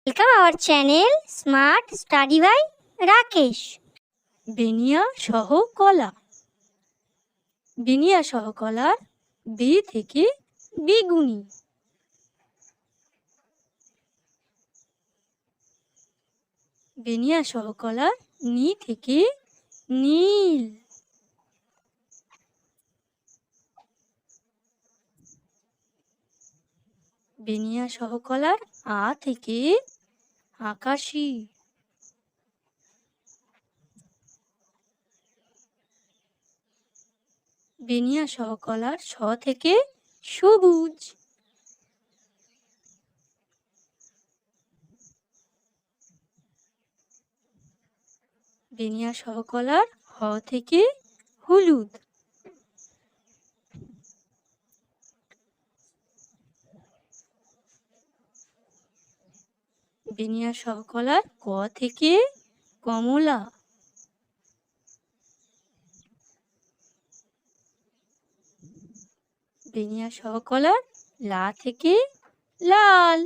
Welcome our channel Smart Study by Rakesh. বেনিয়া সহ কলা। বেনিয়া সহ কলার বে থেকে বেগুনি। বেনিয়া সহ কলার নি থেকে নীল। বেনিয়া সহ কলার আ থেকে আকাশী। বেনিয়া সহ কলার স থেকে সবুজ। বেনিয়া সহ কলার হ থেকে হলুদ। বেনিয়া সহ কলার ক থেকে কমলা। বেনিয়া সহ কলার লা থেকে লাল।